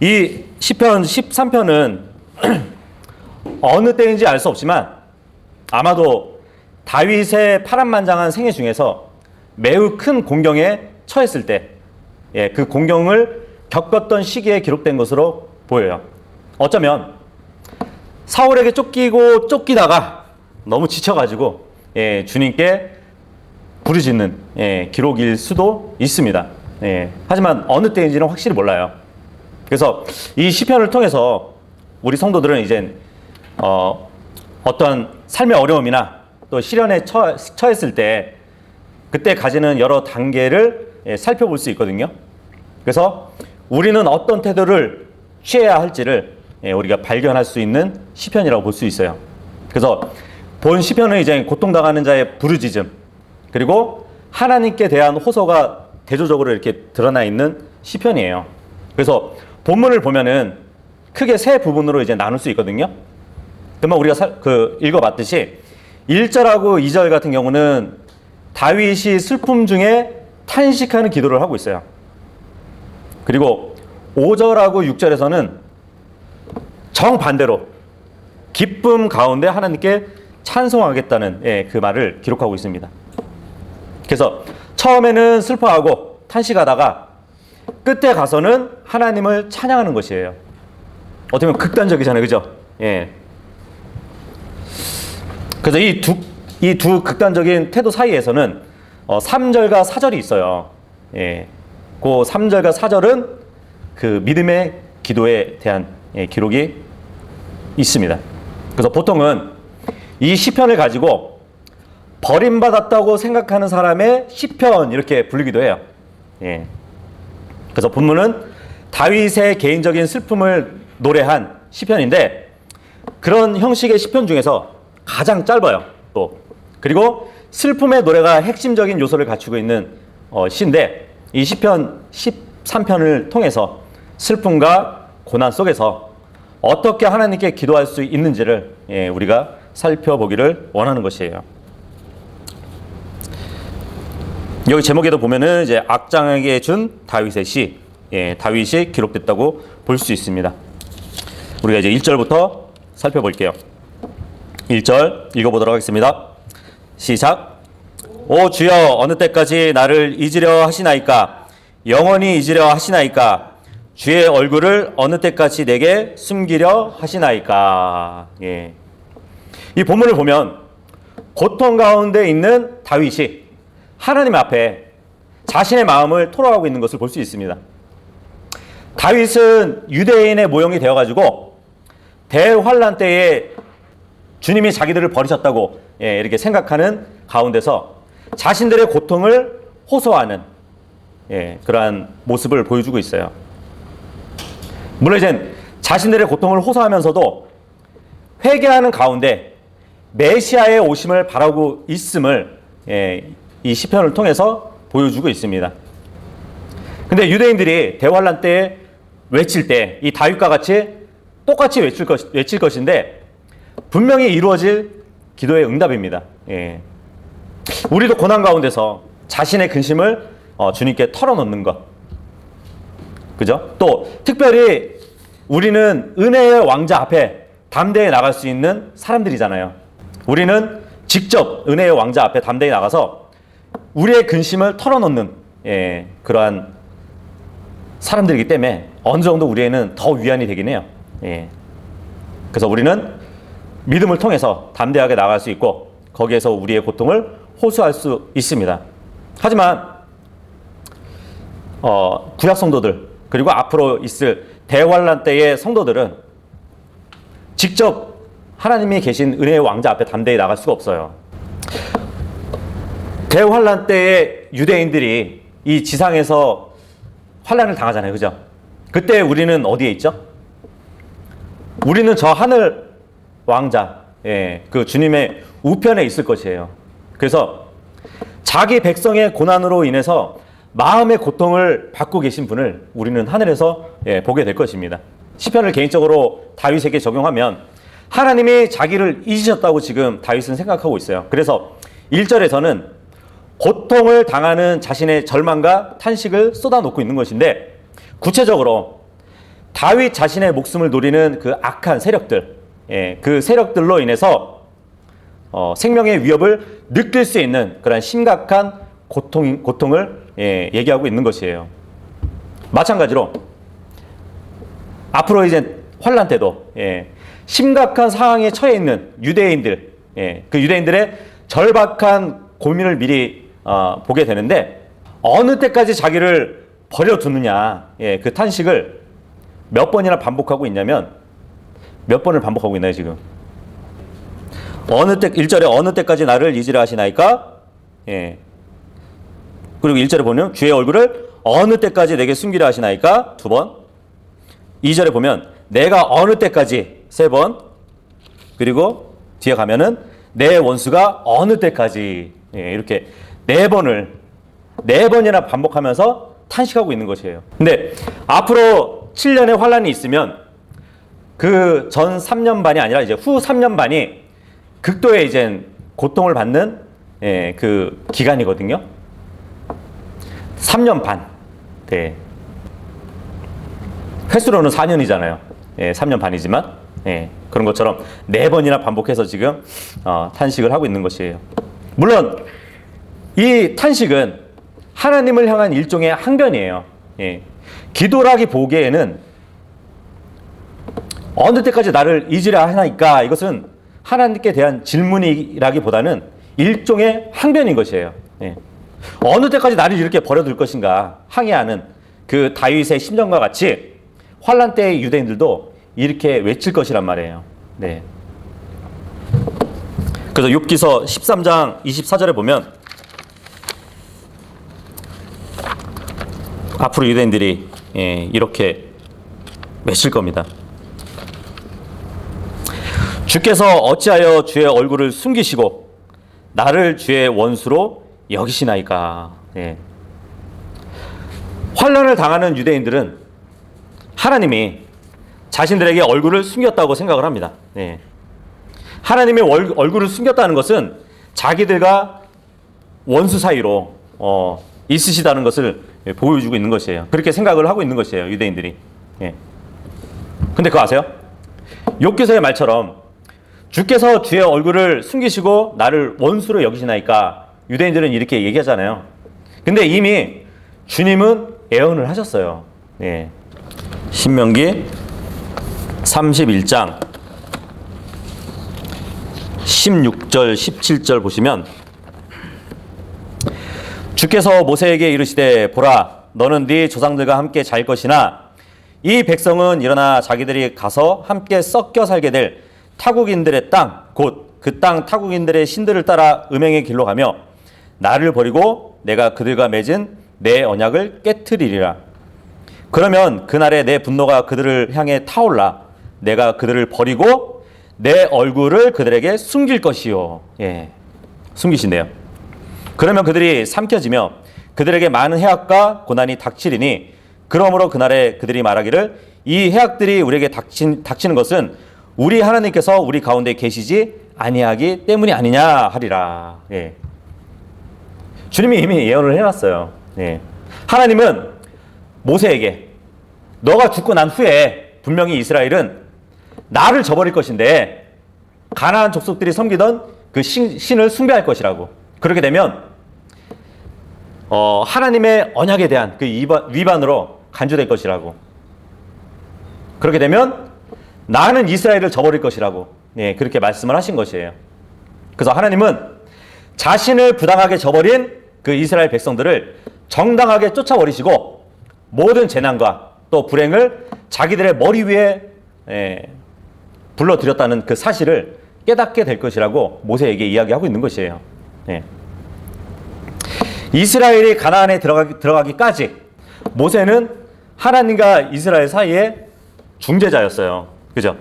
이 시편 13편은 어느 때인지 알 수 없지만 아마도 다윗의 파란만장한 생애 중에서 매우 큰 공경에 처했을 때, 그 공경을 겪었던 시기에 기록된 것으로 보여요. 어쩌면 사울에게 쫓기고 쫓기다가 너무 지쳐가지고 주님께 부르짖는 기록일 수도 있습니다. 하지만 어느 때인지는 확실히 몰라요. 그래서 이 시편을 통해서 우리 성도들은 이제 어떤 삶의 어려움이나 또 시련에 처했을 때 그때 가지는 여러 단계를 살펴볼 수 있거든요. 그래서 우리는 어떤 태도를 취해야 할지를 우리가 발견할 수 있는 시편이라고 볼 수 있어요. 그래서 본 시편은 이제 고통당하는 자의 부르짖음, 그리고 하나님께 대한 호소가 대조적으로 이렇게 드러나 있는 시편이에요. 그래서 본문을 보면은 크게 세 부분으로 이제 나눌 수 있거든요. 그러면 우리가 읽어봤듯이 1절하고 2절 같은 경우는 다윗이 슬픔 중에 탄식하는 기도를 하고 있어요. 그리고 5절하고 6절에서는 정반대로 기쁨 가운데 하나님께 찬송하겠다는 그 말을 기록하고 있습니다. 그래서 처음에는 슬퍼하고 탄식하다가 끝에 가서는 하나님을 찬양하는 것이에요. 어떻게 보면 극단적이잖아요, 그죠? 그래서 이 두 극단적인 태도 사이에서는 3절과 4절이 있어요. 그 3절과 4절은 그 믿음의 기도에 대한 기록이 있습니다. 그래서 보통은 이 시편을 가지고 버림받았다고 생각하는 사람의 시편 이렇게 부르기도 해요. 그래서 본문은 다윗의 개인적인 슬픔을 노래한 시편인데 그런 형식의 시편 중에서 가장 짧아요. 또 그리고 슬픔의 노래가 핵심적인 요소를 갖추고 있는 시인데 이 시편 13편을 통해서 슬픔과 고난 속에서 어떻게 하나님께 기도할 수 있는지를 우리가 살펴보기를 원하는 것이에요. 여기 제목에도 보면은 이제 악장에게 준 다윗의 시, 다윗이 기록됐다고 볼 수 있습니다. 우리가 이제 1절부터 살펴볼게요. 1절 읽어보도록 하겠습니다. 시작. 오 주여 어느 때까지 나를 잊으려 하시나이까? 영원히 잊으려 하시나이까? 주의 얼굴을 어느 때까지 내게 숨기려 하시나이까? 이 본문을 보면 고통 가운데 있는 다윗이 하나님 앞에 자신의 마음을 토로하고 있는 것을 볼 수 있습니다. 다윗은 유대인의 모형이 되어가지고 대환란 때에 주님이 자기들을 버리셨다고 이렇게 생각하는 가운데서 자신들의 고통을 호소하는 그러한 모습을 보여주고 있어요. 물론 이제 자신들의 고통을 호소하면서도 회개하는 가운데 메시아의 오심을 바라고 있음을 이 시편을 통해서 보여주고 있습니다. 근데 유대인들이 대환란 때에 외칠 때 이 다윗과 같이 똑같이 외칠 것인데 분명히 이루어질 기도의 응답입니다. 우리도 고난 가운데서 자신의 근심을 주님께 털어놓는 것, 그죠? 또 특별히 우리는 은혜의 왕자 앞에 담대히 나갈 수 있는 사람들이잖아요. 우리는 직접 은혜의 왕자 앞에 담대히 나가서 우리의 근심을 털어놓는 그러한 사람들이기 때문에 어느 정도 우리에는 더 위안이 되긴 해요. 그래서 우리는 믿음을 통해서 담대하게 나갈 수 있고 거기에서 우리의 고통을 호소할 수 있습니다. 하지만 구약 성도들 그리고 앞으로 있을 대환란 때의 성도들은 직접 하나님이 계신 은혜의 왕자 앞에 담대히 나갈 수가 없어요. 대환란 때의 유대인들이 이 지상에서 환란을 당하잖아요. 그죠? 그때 우리는 어디에 있죠? 우리는 저 하늘 왕자, 그 주님의 우편에 있을 것이에요. 그래서 자기 백성의 고난으로 인해서 마음의 고통을 받고 계신 분을 우리는 하늘에서 보게 될 것입니다. 시편을 개인적으로 다윗에게 적용하면 하나님이 자기를 잊으셨다고 지금 다윗은 생각하고 있어요. 그래서 1절에서는 고통을 당하는 자신의 절망과 탄식을 쏟아놓고 있는 것인데 구체적으로 다윗 자신의 목숨을 노리는 그 악한 세력들, 그 세력들로 인해서 생명의 위협을 느낄 수 있는 그런 심각한 고통을 얘기하고 있는 것이에요. 마찬가지로 앞으로 이제 환란 때도 심각한 상황에 처해 있는 유대인들, 그 유대인들의 절박한 고민을 미리 보게 되는데, 어느 때까지 자기를 버려두느냐, 그 탄식을 몇 번이나 반복하고 있냐면, 몇 번을 반복하고 있나요 지금? 1절에 어느 때까지 나를 잊으려 하시나이까? 그리고 1절에 보면 주의 얼굴을 어느 때까지 내게 숨기려 하시나이까? 2번. 2절에 보면 내가 어느 때까지 3번. 그리고 뒤에 가면은 내 원수가 어느 때까지, 이렇게 4번이나 반복하면서 탄식하고 있는 것이에요. 근데 앞으로 7년의 환란이 있으면 그 전 3년 반이 아니라 이제 후 3년 반이 극도의 이제 고통을 받는 그 기간이거든요. 3년 반. 네. 횟수로는 4년이잖아요. 3년 반이지만 그런 것처럼 4번이나 반복해서 지금 탄식을 하고 있는 것이에요. 물론 이 탄식은 하나님을 향한 일종의 항변이에요. 기도라기 보기에는 어느 때까지 나를 잊으려 하나이까, 이것은 하나님께 대한 질문이라기보다는 일종의 항변인 것이에요. 어느 때까지 나를 이렇게 버려둘 것인가 항의하는 그 다윗의 심정과 같이 환란 때의 유대인들도 이렇게 외칠 것이란 말이에요. 네. 그래서 욥기서 13장 24절에 보면 앞으로 유대인들이 이렇게 외칠 겁니다. 주께서 어찌하여 주의 얼굴을 숨기시고 나를 주의 원수로 여기시나이까. 환난을 당하는 유대인들은 하나님이 자신들에게 얼굴을 숨겼다고 생각을 합니다. 하나님의 얼굴을 숨겼다는 것은 자기들과 원수 사이로 있으시다는 것을 보여주고 있는 것이에요. 그렇게 생각을 하고 있는 것이에요, 유대인들이. 근데 그거 아세요? 욥기서의 말처럼 주께서 주의 얼굴을 숨기시고 나를 원수로 여기시나이까, 유대인들은 이렇게 얘기하잖아요. 근데 이미 주님은 예언을 하셨어요. 신명기 31장 16절 17절 보시면 주께서 모세에게 이르시되 보라, 너는 네 조상들과 함께 잘 것이나 이 백성은 일어나 자기들이 가서 함께 섞여 살게 될 타국인들의 땅, 곧 그 땅 타국인들의 신들을 따라 음행의 길로 가며 나를 버리고 내가 그들과 맺은 내 언약을 깨트리리라. 그러면 그날에 내 분노가 그들을 향해 타올라 내가 그들을 버리고 내 얼굴을 그들에게 숨길 것이요. 숨기신대요. 그러면 그들이 삼켜지며 그들에게 많은 해악과 고난이 닥치리니 그러므로 그날에 그들이 말하기를 이 해악들이 우리에게 닥치는 것은 우리 하나님께서 우리 가운데 계시지 아니하기 때문이 아니냐 하리라. 주님이 이미 예언을 해놨어요. 하나님은 모세에게 너가 죽고 난 후에 분명히 이스라엘은 나를 저버릴 것인데 가나안 족속들이 섬기던 그 신을 숭배할 것이라고. 그렇게 되면 하나님의 언약에 대한 그 위반으로 간주될 것이라고. 그렇게 되면 나는 이스라엘을 저버릴 것이라고 그렇게 말씀을 하신 것이에요. 그래서 하나님은 자신을 부당하게 저버린 그 이스라엘 백성들을 정당하게 쫓아버리시고 모든 재난과 또 불행을 자기들의 머리 위에 불러들였다는 그 사실을 깨닫게 될 것이라고 모세에게 이야기하고 있는 것이에요. 이스라엘이 가나안에 들어가기까지 모세는 하나님과 이스라엘 사이에 중재자였어요. 그죠?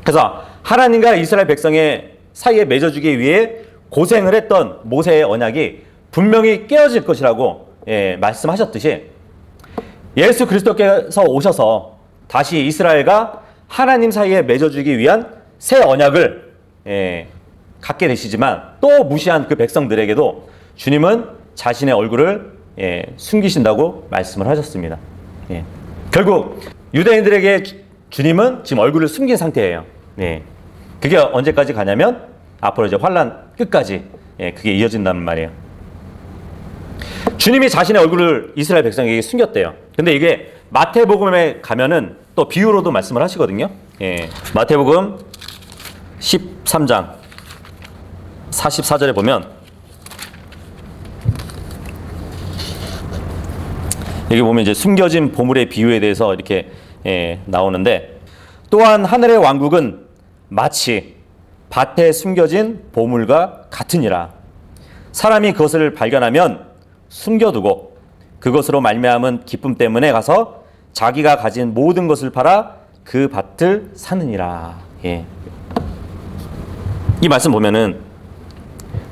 그래서 하나님과 이스라엘 백성의 사이에 맺어주기 위해 고생을 했던 모세의 언약이 분명히 깨어질 것이라고 말씀하셨듯이 예수 그리스도께서 오셔서 다시 이스라엘과 하나님 사이에 맺어주기 위한 새 언약을 갖게 되시지만 또 무시한 그 백성들에게도 주님은 자신의 얼굴을 숨기신다고 말씀을 하셨습니다. 결국 유대인들에게 주님은 지금 얼굴을 숨긴 상태예요. 네. 그게 언제까지 가냐면 앞으로 이제 환란 끝까지 그게 이어진다는 말이에요. 주님이 자신의 얼굴을 이스라엘 백성에게 숨겼대요. 근데 이게 마태복음에 가면은 또 비유로도 말씀을 하시거든요. 마태복음 13장 44절에 보면 여기 보면 이제 숨겨진 보물의 비유에 대해서 이렇게 나오는데, 또한 하늘의 왕국은 마치 밭에 숨겨진 보물과 같으니라. 사람이 그것을 발견하면 숨겨두고 그것으로 말미암은 기쁨 때문에 가서 자기가 가진 모든 것을 팔아 그 밭을 사느니라. 이 말씀 보면은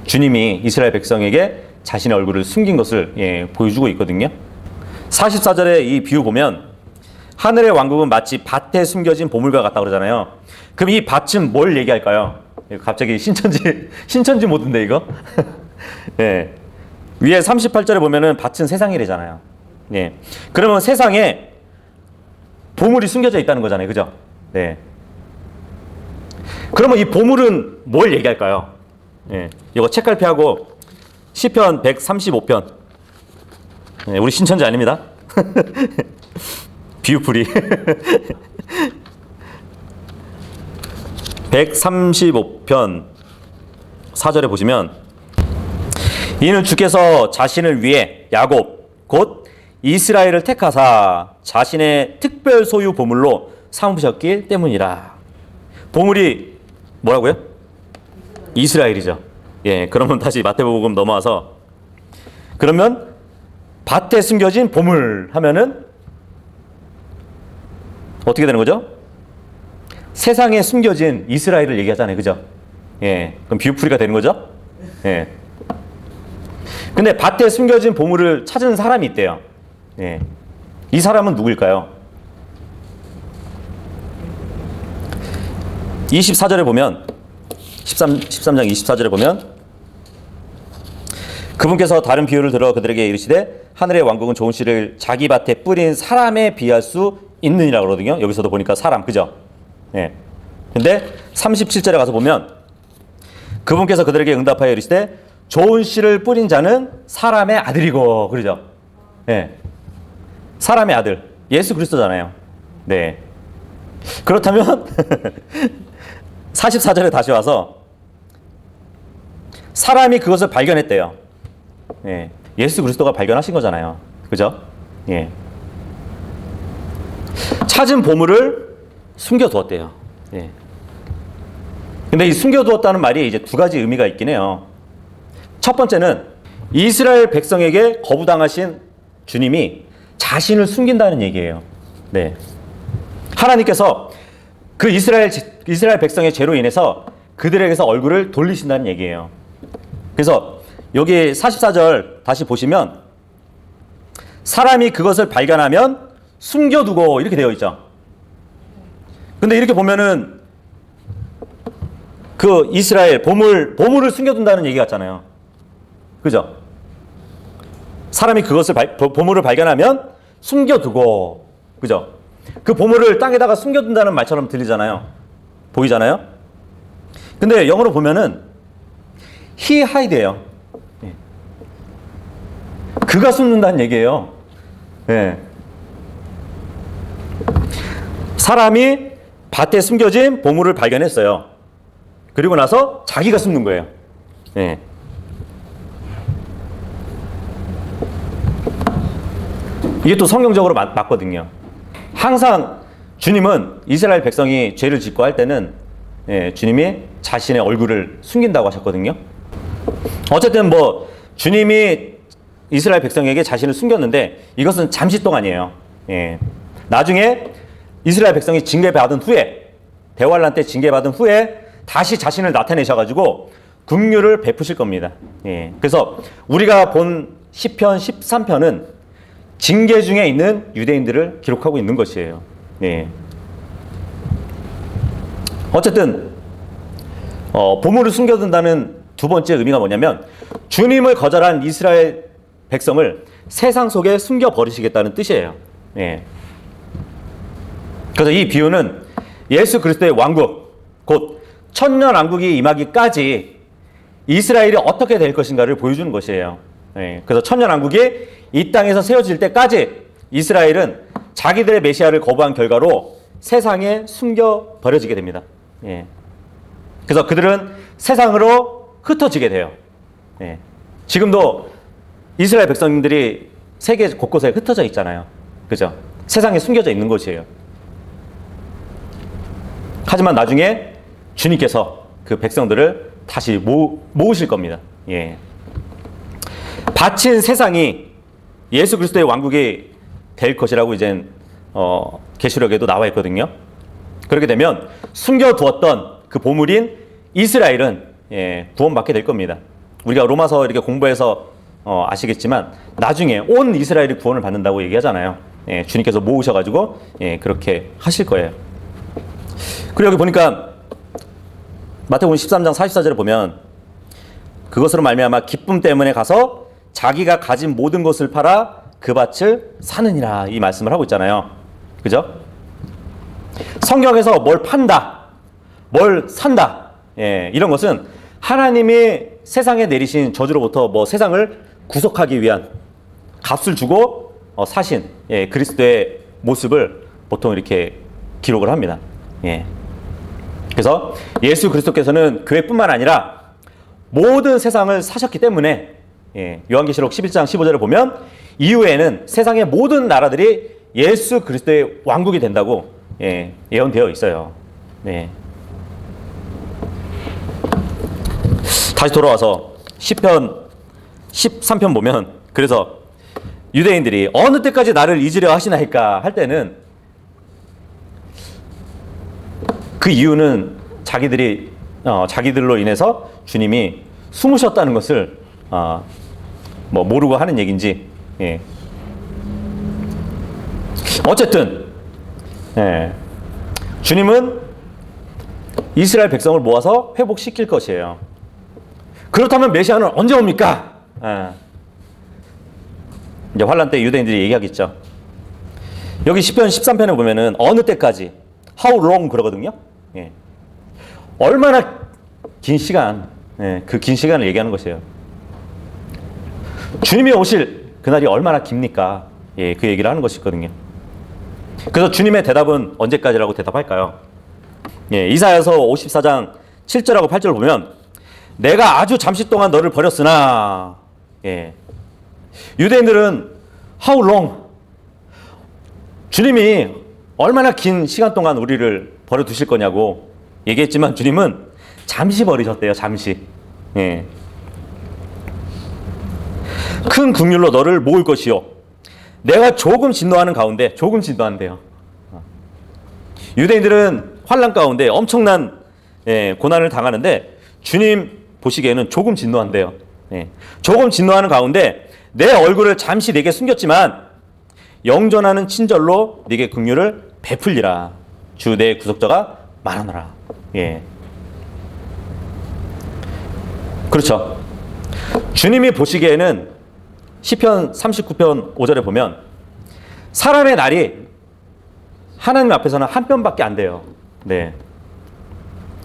주님이 이스라엘 백성에게 자신의 얼굴을 숨긴 것을 보여주고 있거든요. 44절에 이 비유 보면 하늘의 왕국은 마치 밭에 숨겨진 보물과 같다 그러잖아요. 그럼 이 밭은 뭘 얘기할까요? 갑자기 신천지 모드인데 이거? 네. 위에 38절에 보면은 밭은 세상이래잖아요. 네. 그러면 세상에 보물이 숨겨져 있다는 거잖아요. 그죠? 네. 그러면 이 보물은 뭘 얘기할까요? 네. 이거 책갈피하고 시편 135편. 네, 우리 신천지 아닙니다. 비유풀이. 135편 4절에 보시면, 이는 주께서 자신을 위해 야곱 곧 이스라엘을 택하사 자신의 특별 소유 보물로 삼으셨기 때문이라. 보물이 뭐라고요? 이스라엘이죠. 그러면 다시 마태복음 넘어와서, 그러면 밭에 숨겨진 보물 하면은 어떻게 되는 거죠? 세상에 숨겨진 이스라엘을 얘기하잖아요. 그죠? 그럼 비유풀이가 되는 거죠? 근데 밭에 숨겨진 보물을 찾은 사람이 있대요. 이 사람은 누구일까요? 24절에 보면 13장 24절에 보면, 그분께서 다른 비유를 들어 그들에게 이르시되 하늘의 왕국은 좋은 씨를 자기 밭에 뿌린 사람에 비할 수 있느니라 그러거든요. 여기서도 보니까 사람, 그죠? 근데 37절에 가서 보면 그분께서 그들에게 응답하여 이르시되 좋은 씨를 뿌린 자는 사람의 아들이고, 그러죠? 사람의 아들, 예수 그리스도잖아요. 네. 그렇다면 44절에 다시 와서 사람이 그것을 발견했대요. 예수 그리스도가 발견하신 거잖아요. 그죠? 찾은 보물을 숨겨두었대요. 근데 이 숨겨두었다는 말이 이제 두 가지 의미가 있긴 해요. 첫 번째는 이스라엘 백성에게 거부당하신 주님이 자신을 숨긴다는 얘기예요. 하나님께서 그 이스라엘 백성의 죄로 인해서 그들에게서 얼굴을 돌리신다는 얘기예요. 그래서 여기 44절 다시 보시면 사람이 그것을 발견하면 숨겨두고 이렇게 되어 있죠. 근데 이렇게 보면은 그 이스라엘 보물을 숨겨둔다는 얘기 같잖아요. 그죠? 사람이 그것을 보물을 발견하면 숨겨두고, 그죠? 그 보물을 땅에다가 숨겨둔다는 말처럼 들리잖아요. 보이잖아요? 근데 영어로 보면은 he hide예요. 그가 숨는다는 얘기예요. 사람이 밭에 숨겨진 보물을 발견했어요. 그리고 나서 자기가 숨는 거예요. 이게 또 성경적으로 맞거든요. 항상 주님은 이스라엘 백성이 죄를 짓고 할 때는 주님이 자신의 얼굴을 숨긴다고 하셨거든요. 어쨌든 뭐 주님이 이스라엘 백성에게 자신을 숨겼는데 이것은 잠시 동안이에요. 나중에 이스라엘 백성이 징계받은 후에, 대환란 때 징계받은 후에 다시 자신을 나타내셔가지고 긍휼을 베푸실 겁니다. 그래서 우리가 본 시편 13편은 징계 중에 있는 유대인들을 기록하고 있는 것이에요. 어쨌든 보물을 숨겨둔다는 두 번째 의미가 뭐냐면 주님을 거절한 이스라엘 백성을 세상 속에 숨겨버리시겠다는 뜻이에요. 그래서 이 비유는 예수 그리스도의 왕국, 곧 천년왕국이 임하기까지 이스라엘이 어떻게 될 것인가를 보여주는 것이에요. 그래서 천년왕국이 이 땅에서 세워질 때까지 이스라엘은 자기들의 메시아를 거부한 결과로 세상에 숨겨 버려지게 됩니다. 그래서 그들은 세상으로 흩어지게 돼요. 지금도 이스라엘 백성들이 세계 곳곳에 흩어져 있잖아요. 그죠? 세상에 숨겨져 있는 것이에요. 하지만 나중에 주님께서 그 백성들을 다시 모으실 겁니다. 바친 세상이 예수 그리스도의 왕국이 될 것이라고 이젠 계시록에도 나와 있거든요. 그렇게 되면 숨겨두었던 그 보물인 이스라엘은 구원받게 될 겁니다. 우리가 로마서 이렇게 공부해서 아시겠지만 나중에 온 이스라엘이 구원을 받는다고 얘기하잖아요. 주님께서 모으셔가지고 그렇게 하실 거예요. 그리고 여기 보니까 마태복음 13장 44절에 보면 그것으로 말미암아 기쁨 때문에 가서 자기가 가진 모든 것을 팔아 그 밭을 사느니라, 이 말씀을 하고 있잖아요. 그죠? 성경에서 뭘 판다, 뭘 산다, 이런 것은 하나님이 세상에 내리신 저주로부터 뭐 세상을 구속하기 위한 값을 주고 사신 그리스도의 모습을 보통 이렇게 기록을 합니다. 그래서 예수 그리스도께서는 교회뿐만 아니라 모든 세상을 사셨기 때문에 요한계시록 11장 15절을 보면 이후에는 세상의 모든 나라들이 예수 그리스도의 왕국이 된다고 예언되어 있어요. 다시 돌아와서 시편 13편 보면, 그래서 유대인들이 어느 때까지 나를 잊으려 하시나이까 할 때는 그 이유는 자기들로 인해서 주님이 숨으셨다는 것을 뭐 모르고 하는 얘기인지, 어쨌든 주님은 이스라엘 백성을 모아서 회복시킬 것이에요. 그렇다면 메시아는 언제 옵니까? 이제 환란 때 유대인들이 얘기하겠죠. 여기 시편 13편에 보면은 어느 때까지, how long 그러거든요. 얼마나 긴 시간, 그 긴 시간을 얘기하는 것이에요. 주님이 오실 그날이 얼마나 깁니까? 그 얘기를 하는 것이거든요. 그래서 주님의 대답은 언제까지라고 대답할까요? 이사야서 54장 7절하고 8절을 보면 내가 아주 잠시 동안 너를 버렸으나, 유대인들은 how long, 주님이 얼마나 긴 시간 동안 우리를 버려두실 거냐고 얘기했지만 주님은 잠시 버리셨대요. 잠시. 큰 긍휼로 너를 모을 것이요 내가 조금 진노하는 가운데, 조금 진노한대요. 유대인들은 환난 가운데 엄청난 고난을 당하는데 주님 보시기에는 조금 진노한대요. 조금 진노하는 가운데 내 얼굴을 잠시 네게 숨겼지만 영전하는 친절로 네게 긍휼을 베풀리라. 주 내 구속자가 말하노라. 그렇죠. 주님이 보시기에는 시편 39편 5절에 보면 사람의 날이 하나님 앞에서는 한 편밖에 안 돼요.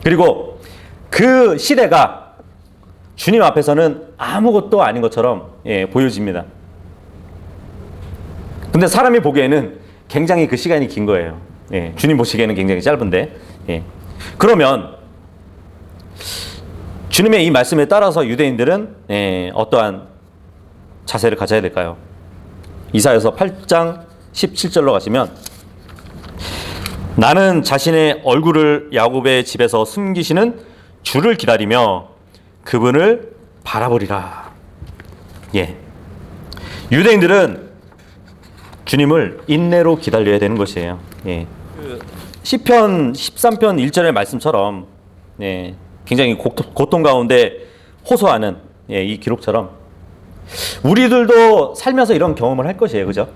그리고 그 시대가 주님 앞에서는 아무것도 아닌 것처럼 보여집니다. 근데 사람이 보기에는 굉장히 그 시간이 긴 거예요. 주님 보시기에는 굉장히 짧은데, 그러면 주님의 이 말씀에 따라서 유대인들은 어떠한 자세를 가져야 될까요? 이사야서 8장 17절로 가시면 나는 자신의 얼굴을 야곱의 집에서 숨기시는 주를 기다리며 그분을 바라보리라. 유대인들은 주님을 인내로 기다려야 되는 것이에요. 시편 13편 1절의 말씀처럼 굉장히 고통 가운데 호소하는 이 기록처럼 우리들도 살면서 이런 경험을 할 것이에요. 그죠?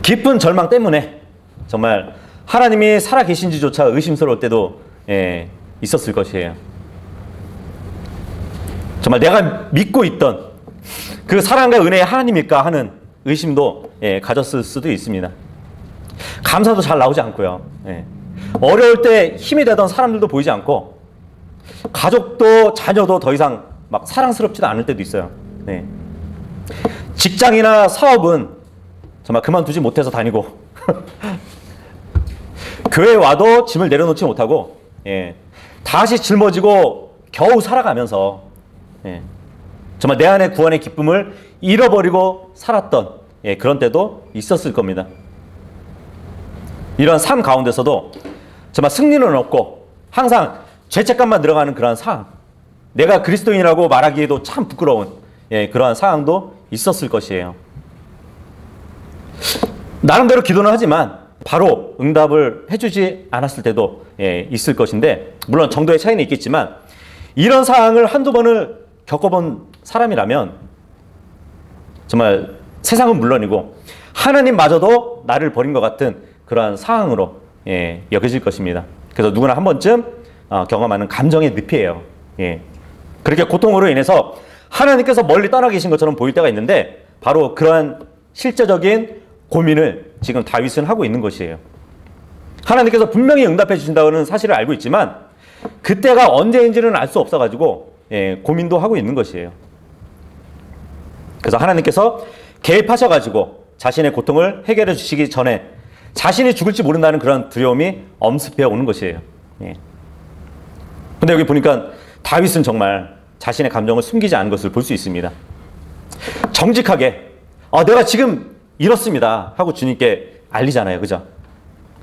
깊은 절망 때문에 정말 하나님이 살아계신지조차 의심스러울 때도 있었을 것이에요. 정말 내가 믿고 있던 그 사랑과 은혜의 하나님일까 하는 의심도 가졌을 수도 있습니다. 감사도 잘 나오지 않고요. 예. 어려울 때 힘이 되던 사람들도 보이지 않고 가족도 자녀도 더 이상 막 사랑스럽지도 않을 때도 있어요. 예. 직장이나 사업은 정말 그만두지 못해서 다니고 교회 와도 짐을 내려놓지 못하고 예. 다시 짊어지고 겨우 살아가면서 예. 정말 내 안의 구원의 기쁨을 잃어버리고 살았던 예. 그런 때도 있었을 겁니다. 이런 삶 가운데서도 정말 승리는 없고 항상 죄책감만 들어가는 그러한 상황, 내가 그리스도인이라고 말하기에도 참 부끄러운 예, 그러한 상황도 있었을 것이에요. 나름대로 기도는 하지만 바로 응답을 해주지 않았을 때도 예, 있을 것인데 물론 정도의 차이는 있겠지만 이런 상황을 한두 번을 겪어본 사람이라면 정말 세상은 물론이고 하나님마저도 나를 버린 것 같은 그러한 상황으로 예, 여겨질 것입니다. 그래서 누구나 한 번쯤 경험하는 감정의 늪이에요. 예. 그렇게 고통으로 인해서 하나님께서 멀리 떠나 계신 것처럼 보일 때가 있는데 바로 그러한 실제적인 고민을 지금 다윗은 하고 있는 것이에요. 하나님께서 분명히 응답해 주신다는 사실을 알고 있지만 그때가 언제인지는 알 수 없어가지고 예, 고민도 하고 있는 것이에요. 그래서 하나님께서 개입하셔가지고 자신의 고통을 해결해 주시기 전에 자신이 죽을지 모른다는 그런 두려움이 엄습해 오는 것이에요. 예. 근데 여기 보니까 다윗은 정말 자신의 감정을 숨기지 않은 것을 볼 수 있습니다. 정직하게 내가 지금 이렇습니다 하고 주님께 알리잖아요. 그죠?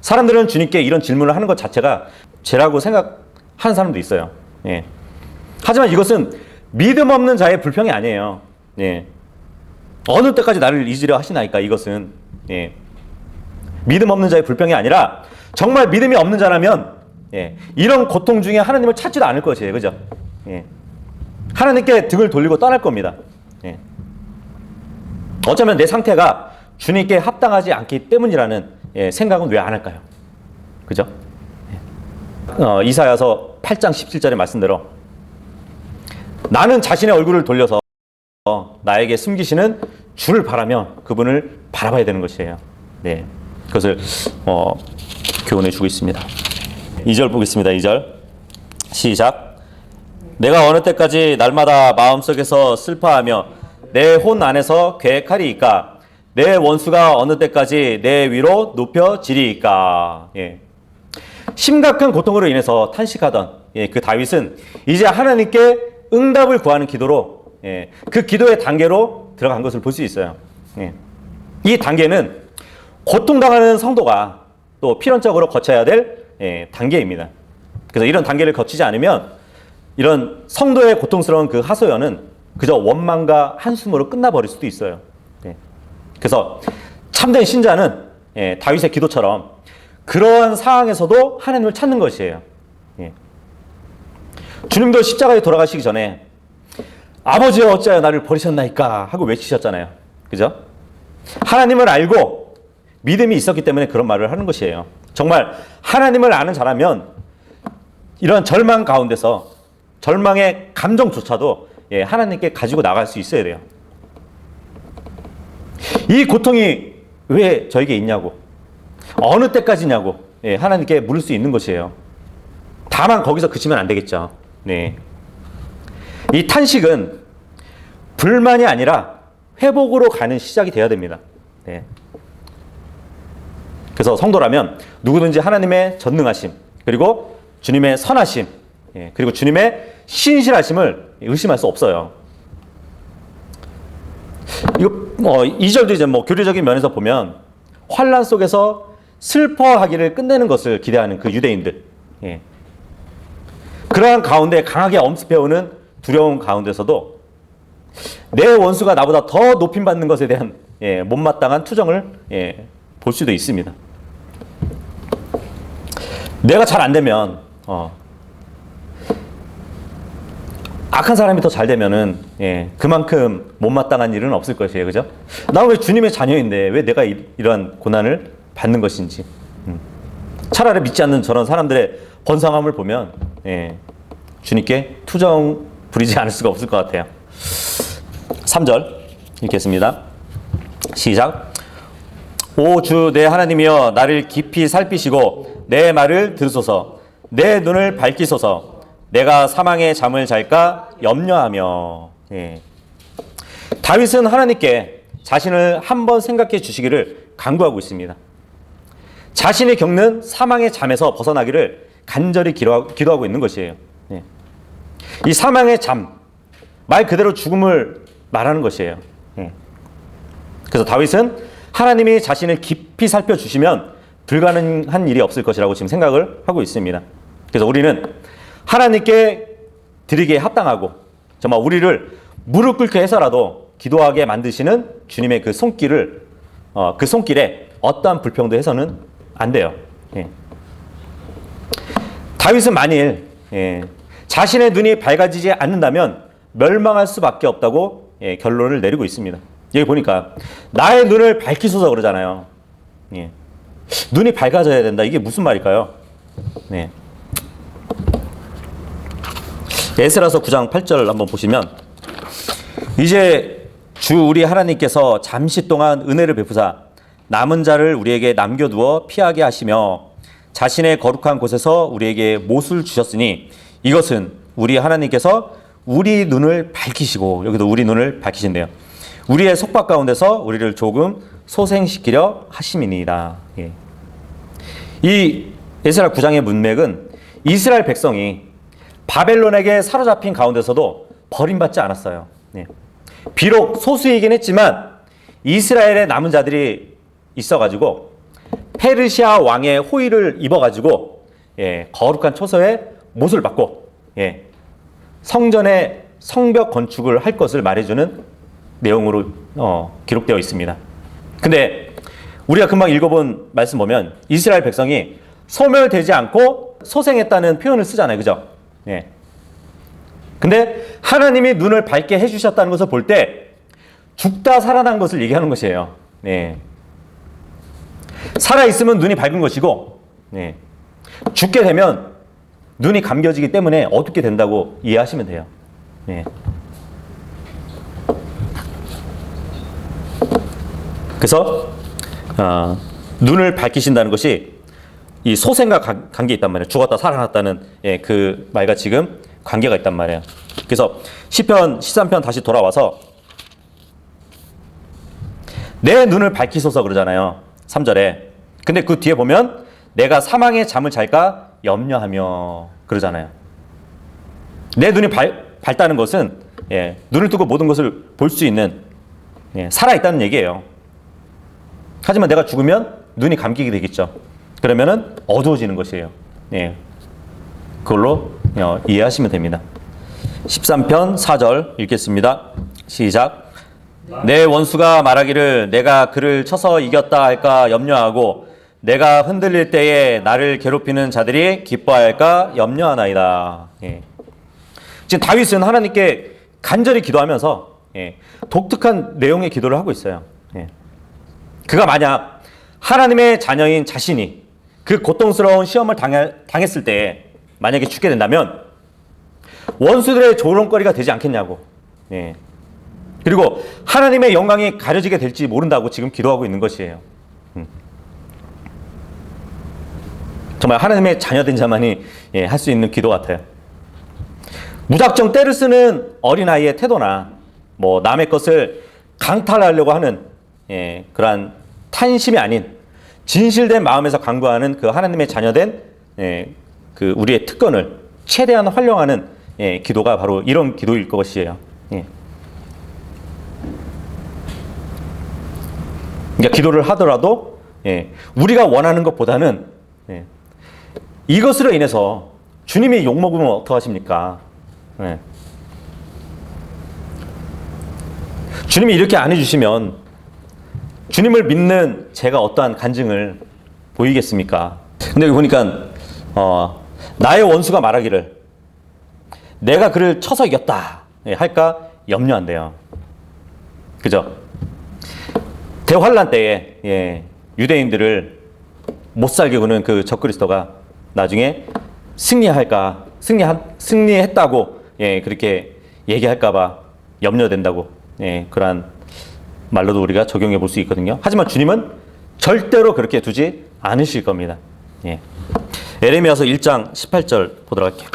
사람들은 주님께 이런 질문을 하는 것 자체가 죄라고 생각하는 사람도 있어요. 예. 하지만 이것은 믿음 없는 자의 불평이 아니에요. 예. 어느 때까지 나를 잊으려 하시나이까 이것은 예. 믿음 없는 자의 불평이 아니라 정말 믿음이 없는 자라면 예, 이런 고통 중에 하나님을 찾지도 않을 것이에요. 그죠? 예. 하나님께 등을 돌리고 떠날 겁니다. 예. 어쩌면 내 상태가 주님께 합당하지 않기 때문이라는 예, 생각은 왜 안 할까요? 그죠? 예. 이사야서 8장 17절의 말씀대로 나는 자신의 얼굴을 돌려서 나에게 숨기시는 주를 바라며 그분을 바라봐야 되는 것이에요. 네. 그것을 교훈해 주고 있습니다. 2절 보겠습니다. 2절 시작. 내가 어느 때까지 날마다 마음속에서 슬퍼하며 내 혼 안에서 계획하리이까? 내 원수가 어느 때까지 내 위로 높여지리이까? 예. 심각한 고통으로 인해서 탄식하던 예, 그 다윗은 이제 하나님께 응답을 구하는 기도로 예, 그 기도의 단계로 들어간 것을 볼 수 있어요. 예. 이 단계는 고통당하는 성도가 또 필연적으로 거쳐야 될 예, 단계입니다. 그래서 이런 단계를 거치지 않으면 이런 성도의 고통스러운 그 하소연은 그저 원망과 한숨으로 끝나버릴 수도 있어요. 예. 그래서 참된 신자는 예, 다윗의 기도처럼 그러한 상황에서도 하나님을 찾는 것이에요. 예. 주님도 십자가에 돌아가시기 전에 아버지여 어찌하여 나를 버리셨나이까 하고 외치셨잖아요. 그죠? 하나님을 알고 믿음이 있었기 때문에 그런 말을 하는 것이에요. 정말 하나님을 아는 자라면 이런 절망 가운데서 절망의 감정조차도 예, 하나님께 가지고 나갈 수 있어야 돼요. 이 고통이 왜 저에게 있냐고, 어느 때까지냐고 예, 하나님께 물을 수 있는 것이에요. 다만 거기서 그치면 안 되겠죠. 네. 이 탄식은 불만이 아니라 회복으로 가는 시작이 되어야 됩니다. 네. 그래서 성도라면 누구든지 하나님의 전능하심, 그리고 주님의 선하심, 예, 그리고 주님의 신실하심을 의심할 수 없어요. 이거 2절도 이제 교리적인 면에서 보면 환난 속에서 슬퍼하기를 끝내는 것을 기대하는 그 유대인들, 예. 그러한 가운데 강하게 엄습해오는 두려움 가운데서도 내 원수가 나보다 더 높임받는 것에 대한 예, 못마땅한 투정을 예, 볼 수도 있습니다. 내가 잘 안 되면 악한 사람이 더 잘 되면은 예, 그만큼 못마땅한 일은 없을 것이에요. 그죠? 나 왜 주님의 자녀인데 왜 내가 이러한 고난을 받는 것인지. 차라리 믿지 않는 저런 사람들의 번성함을 보면 예, 주님께 투정 부리지 않을 수가 없을 것 같아요. 3절 읽겠습니다. 시작. 오 주 내 하나님이여 나를 깊이 살피시고 내 말을 들으소서. 내 눈을 밝히소서. 내가 사망의 잠을 잘까 염려하며. 예. 다윗은 하나님께 자신을 한번 생각해 주시기를 간구하고 있습니다. 자신이 겪는 사망의 잠에서 벗어나기를 간절히 기도하고 있는 것이에요. 예. 이 사망의 잠, 말 그대로 죽음을 말하는 것이에요. 예. 그래서 다윗은 하나님이 자신을 깊이 살펴주시면 불가능한 일이 없을 것이라고 지금 생각을 하고 있습니다. 그래서 우리는 하나님께 드리기에 합당하고 정말 우리를 무릎 꿇게 해서라도 기도하게 만드시는 주님의 그 손길에 어떠한 불평도 해서는 안 돼요. 예. 다윗은 만일 자신의 눈이 밝아지지 않는다면 멸망할 수밖에 없다고 결론을 내리고 있습니다. 여기 보니까 나의 눈을 밝히소서 그러잖아요. 예. 눈이 밝아져야 된다. 이게 무슨 말일까요? 네. 에스라서 9장 8절 한번 보시면 이제 주 우리 하나님께서 잠시 동안 은혜를 베푸사 남은 자를 우리에게 남겨두어 피하게 하시며 자신의 거룩한 곳에서 우리에게 못을 주셨으니 이것은 우리 하나님께서 우리 눈을 밝히시고, 여기도 우리 눈을 밝히신대요. 우리의 속박 가운데서 우리를 조금 소생시키려 하심이니이다. 예. 이 에스라 9장의 문맥은 이스라엘 백성이 바벨론에게 사로잡힌 가운데서도 버림받지 않았어요. 예. 비록 소수이긴 했지만 이스라엘의 남은 자들이 있어가지고 페르시아 왕의 호의를 입어가지고 거룩한 초소에 못을 받고 성전의 성벽 건축을 할 것을 말해주는 내용으로 기록되어 있습니다. 근데 우리가 금방 읽어본 말씀 보면 이스라엘 백성이 소멸되지 않고 소생했다는 표현을 쓰잖아요. 그죠? 예. 근데 하나님이 눈을 밝게 해주셨다는 것을 볼 때 죽다 살아난 것을 얘기하는 것이에요. 네. 살아있으면 눈이 밝은 것이고, 네. 죽게 되면 눈이 감겨지기 때문에 어둡게 된다고 이해하시면 돼요. 네. 그래서 눈을 밝히신다는 것이 이 소생과 관계 있단 말이에요. 죽었다 살아났다는 그 말과 지금 관계가 있단 말이에요. 그래서 시편 13편 다시 돌아와서 내 눈을 밝히소서 그러잖아요. 3절에. 근데 그 뒤에 보면 내가 사망의 잠을 잘까 염려하며 그러잖아요. 내 눈이 밝다는 것은 눈을 뜨고 모든 것을 볼 수 있는 살아있다는 얘기예요. 하지만 내가 죽으면 눈이 감기게 되겠죠. 그러면은 어두워지는 것이에요. 그걸로 이해하시면 됩니다. 13편 4절 읽겠습니다. 시작. 내 원수가 말하기를 내가 그를 쳐서 이겼다 할까 염려하고 내가 흔들릴 때에 나를 괴롭히는 자들이 기뻐할까 염려하나이다. 지금 다윗은 하나님께 간절히 기도하면서 독특한 내용의 기도를 하고 있어요. 그가 만약 하나님의 자녀인 자신이 그 고통스러운 시험을 당했을 때 만약에 죽게 된다면 원수들의 조롱거리가 되지 않겠냐고. 그리고 하나님의 영광이 가려지게 될지 모른다고 지금 기도하고 있는 것이에요. 정말 하나님의 자녀된 자만이 할 수 있는 기도 같아요. 무작정 때를 쓰는 어린아이의 태도나 뭐 남의 것을 강탈하려고 하는 그러한 탄심이 아닌 진실된 마음에서 간구하는 그 하나님의 자녀된 그 우리의 특권을 최대한 활용하는 기도가 바로 이런 기도일 것이에요. 그러니까 기도를 하더라도 우리가 원하는 것보다는 이것으로 인해서 주님이 욕먹으면 어떡하십니까? 주님이 이렇게 안 해주시면 주님을 믿는 제가 어떠한 간증을 보이겠습니까? 근데 여기 보니까 나의 원수가 말하기를 내가 그를 쳐서 이겼다 할까 염려한대요. 그죠? 대환란 때에 유대인들을 못살게 구는 그 적그리스도가 나중에 승리했다고 그렇게 얘기할까봐 염려된다고 그러한 말로도 우리가 적용해 볼 수 있거든요. 하지만 주님은 절대로 그렇게 두지 않으실 겁니다. 예. 에레미야서 1장 18절 보도록 할게요.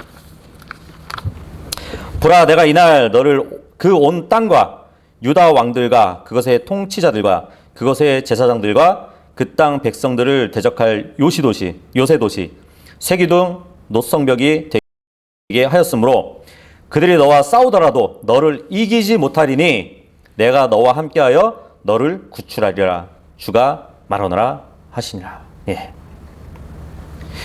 보라, 내가 이날 너를 그 온 땅과 유다 왕들과 그것의 통치자들과 그것의 제사장들과 그 땅 백성들을 대적할 요새도시 세기둥 노성벽이 되게 하였으므로 그들이 너와 싸우더라도 너를 이기지 못하리니 내가 너와 함께하여 너를 구출하리라 주가 말하노라 하시니라. 예.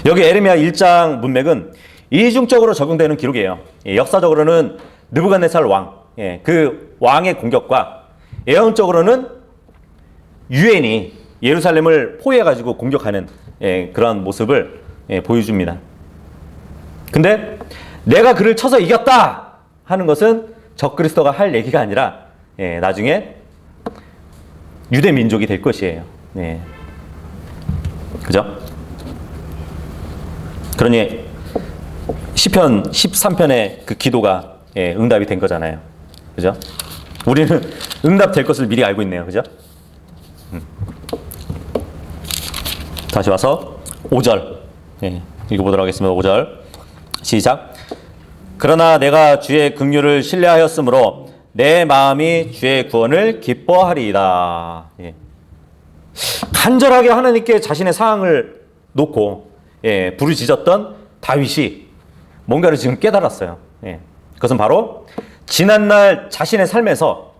여기 에레미야 1장 문맥은 이중적으로 적용되는 기록이에요. 예, 역사적으로는 느부갓네살 왕, 예, 그 왕의 공격과 예언적으로는 유엔이 예루살렘을 포위해가지고 공격하는 그런 모습을 보여줍니다. 근데 내가 그를 쳐서 이겼다 하는 것은 적그리스도가 할 얘기가 아니라 나중에 유대 민족이 될 것이에요. 그죠? 그러니 시편 13편의 그 기도가 응답이 된 거잖아요. 그죠? 우리는 응답될 것을 미리 알고 있네요. 그죠? 다시 와서 5절 읽어보도록 하겠습니다. 5절 시작. 그러나 내가 주의 긍휼을 신뢰하였으므로 내 마음이 주의 구원을 기뻐하리이다. 간절하게 하나님께 자신의 상황을 놓고 부르짖었던 다윗이 뭔가를 지금 깨달았어요. 그것은 바로 지난날 자신의 삶에서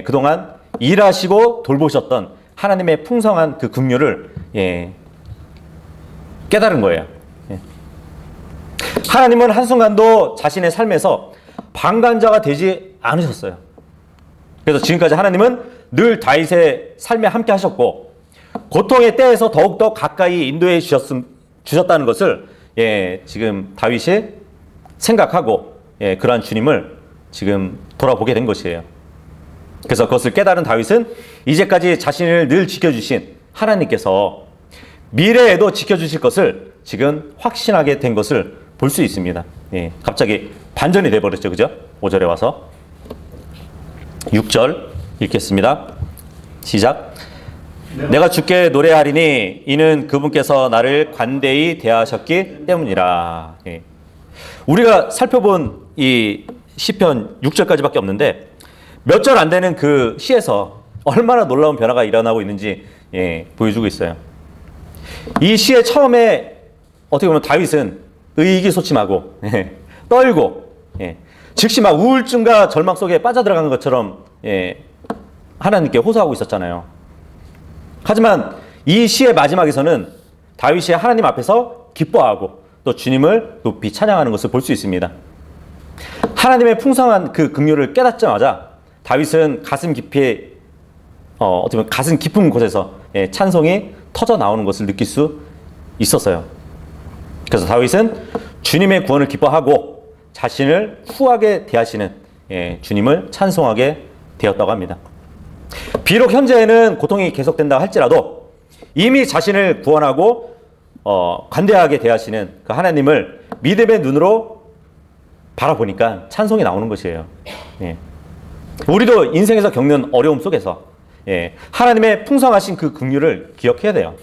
그동안 일하시고 돌보셨던 하나님의 풍성한 그 긍휼을 깨달은 거예요. 하나님은 한순간도 자신의 삶에서 방관자가 되지 않으셨어요. 그래서 지금까지 하나님은 늘 다윗의 삶에 함께 하셨고 고통의 때에서 더욱더 가까이 인도해 주셨다는 것을 지금 다윗이 생각하고 그러한 주님을 지금 돌아보게 된 것이에요. 그래서 그것을 깨달은 다윗은 이제까지 자신을 늘 지켜주신 하나님께서 미래에도 지켜주실 것을 지금 확신하게 된 것을 볼 수 있습니다. 갑자기 반전이 돼버렸죠. 그죠? 5절에 와서 6절 읽겠습니다. 시작. 내가 주께 노래하리니 이는 그분께서 나를 관대히 대하셨기 때문이라. 우리가 살펴본 이 시편 6절까지밖에 없는데 몇 절 안 되는 그 시에서 얼마나 놀라운 변화가 일어나고 있는지 보여주고 있어요. 이 시의 처음에 어떻게 보면 다윗은 의기소침하고 떨고 즉시 막 우울증과 절망 속에 빠져들어가는 것처럼 하나님께 호소하고 있었잖아요. 하지만 이 시의 마지막에서는 다윗이 하나님 앞에서 기뻐하고 또 주님을 높이 찬양하는 것을 볼 수 있습니다. 하나님의 풍성한 그 긍휼을 깨닫자마자 다윗은 가슴 깊이 어떻게 보면 가슴 깊은 곳에서 찬송이 터져 나오는 것을 느낄 수 있었어요. 그래서 다윗은 주님의 구원을 기뻐하고 자신을 후하게 대하시는 주님을 찬송하게 되었다고 합니다. 비록 현재에는 고통이 계속된다 할지라도 이미 자신을 구원하고 관대하게 대하시는 그 하나님을 믿음의 눈으로 바라보니까 찬송이 나오는 것이에요. 우리도 인생에서 겪는 어려움 속에서 하나님의 풍성하신 그 긍휼을 기억해야 돼요.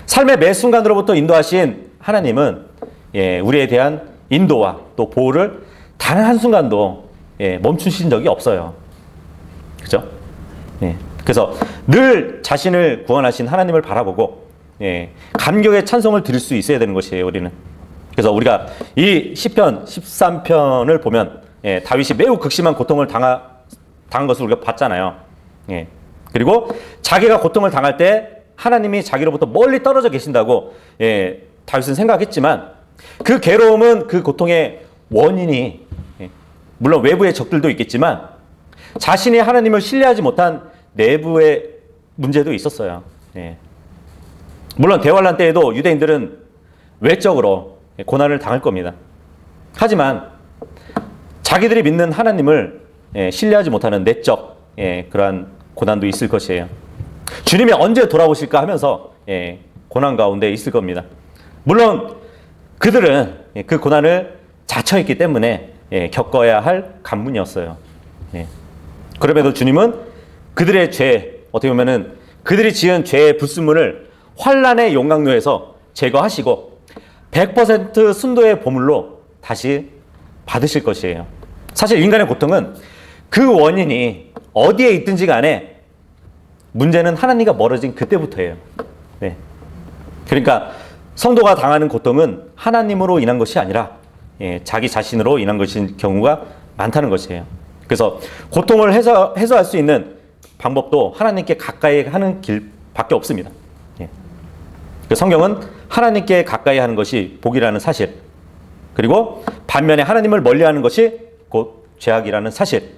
삶의 매 순간으로부터 인도하신 하나님은 우리에 대한 인도와 또 보호를 단 한순간도 멈추신 적이 없어요. 그죠? 그래서 늘 자신을 구원하신 하나님을 바라보고 감격의 찬송을 드릴 수 있어야 되는 것이에요. 우리는. 그래서 우리가 이 시편 13편을 보면 다윗이 매우 극심한 고통을 당한 것을 우리가 봤잖아요. 그리고 자기가 고통을 당할 때 하나님이 자기로부터 멀리 떨어져 계신다고 다윗은 생각했지만 그 괴로움은 그 고통의 원인이 물론 외부의 적들도 있겠지만 자신이 하나님을 신뢰하지 못한 내부의 문제도 있었어요. 물론 대환란 때에도 유대인들은 외적으로 고난을 당할 겁니다. 하지만 자기들이 믿는 하나님을 신뢰하지 못하는 내적 그러한 고난도 있을 것이에요. 주님이 언제 돌아오실까 하면서 고난 가운데 있을 겁니다. 물론 그들은 그 고난을 자처했기 때문에 겪어야 할 간문이었어요. 그럼에도 주님은 그들의 죄, 어떻게 보면은 그들이 지은 죄의 불순물을 환란의 용광로에서 제거하시고 100% 순도의 보물로 다시 받으실 것이에요. 사실 인간의 고통은 그 원인이 어디에 있든지 간에 문제는 하나님과 멀어진 그때부터예요. 네. 그러니까 성도가 당하는 고통은 하나님으로 인한 것이 아니라 자기 자신으로 인한 것인 경우가 많다는 것이에요. 그래서 고통을 해소할 수 있는 방법도 하나님께 가까이 하는 길밖에 없습니다. 성경은 하나님께 가까이 하는 것이 복이라는 사실, 그리고 반면에 하나님을 멀리하는 것이 곧 죄악이라는 사실,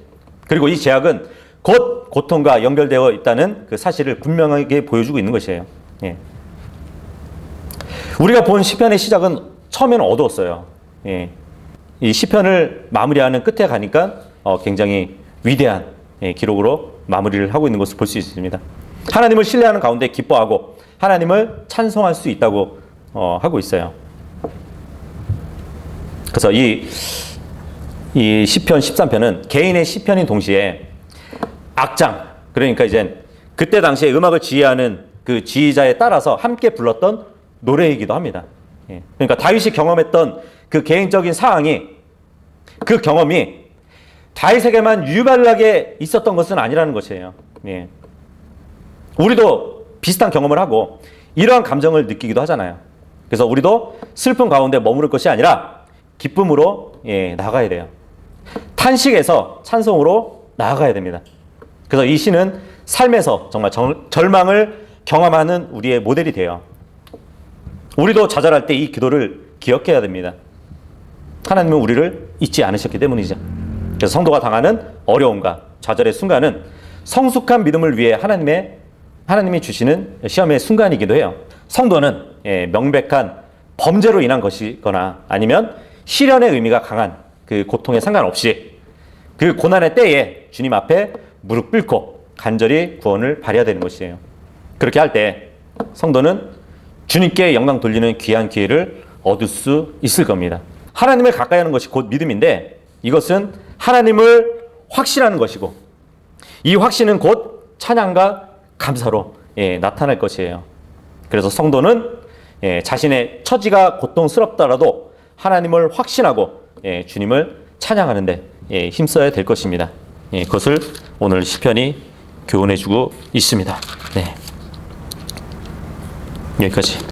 그리고 이 죄악은 곧 고통과 연결되어 있다는 그 사실을 분명하게 보여주고 있는 것이에요. 우리가 본 시편의 시작은 처음에는 어두웠어요. 이 시편을 마무리하는 끝에 가니까 굉장히 위대한 기록으로 마무리를 하고 있는 것을 볼 수 있습니다. 하나님을 신뢰하는 가운데 기뻐하고 하나님을 찬송할 수 있다고 하고 있어요. 그래서 이 시편 13편은 개인의 시편인 동시에 악장, 그러니까 이제 그때 당시에 음악을 지휘하는 그 지휘자에 따라서 함께 불렀던 노래이기도 합니다. 그러니까 다윗이 경험했던 그 개인적인 상황이, 그 경험이 다윗에게만 유발하게 있었던 것은 아니라는 것이에요. 우리도 비슷한 경험을 하고 이러한 감정을 느끼기도 하잖아요. 그래서 우리도 슬픔 가운데 머무를 것이 아니라 기쁨으로 나아가야 돼요. 탄식에서 찬송으로 나아가야 됩니다. 그래서 이 시는 삶에서 정말 절망을 경험하는 우리의 모델이 돼요. 우리도 좌절할 때 이 기도를 기억해야 됩니다. 하나님은 우리를 잊지 않으셨기 때문이죠. 그래서 성도가 당하는 어려움과 좌절의 순간은 성숙한 믿음을 위해 하나님이 주시는 시험의 순간이기도 해요. 성도는 명백한 범죄로 인한 것이거나 아니면 시련의 의미가 강한 그 고통에 상관없이 그 고난의 때에 주님 앞에 무릎 꿇고 간절히 구원을 바라야 되는 것이에요. 그렇게 할 때 성도는 주님께 영광 돌리는 귀한 기회를 얻을 수 있을 겁니다. 하나님을 가까이 하는 것이 곧 믿음인데, 이것은 하나님을 확신하는 것이고, 이 확신은 곧 찬양과 감사로 나타날 것이에요. 그래서 성도는 자신의 처지가 고통스럽더라도 하나님을 확신하고 주님을 찬양하는데 힘써야 될 것입니다. 그것을 오늘 시편이 교훈해주고 있습니다. 여기까지.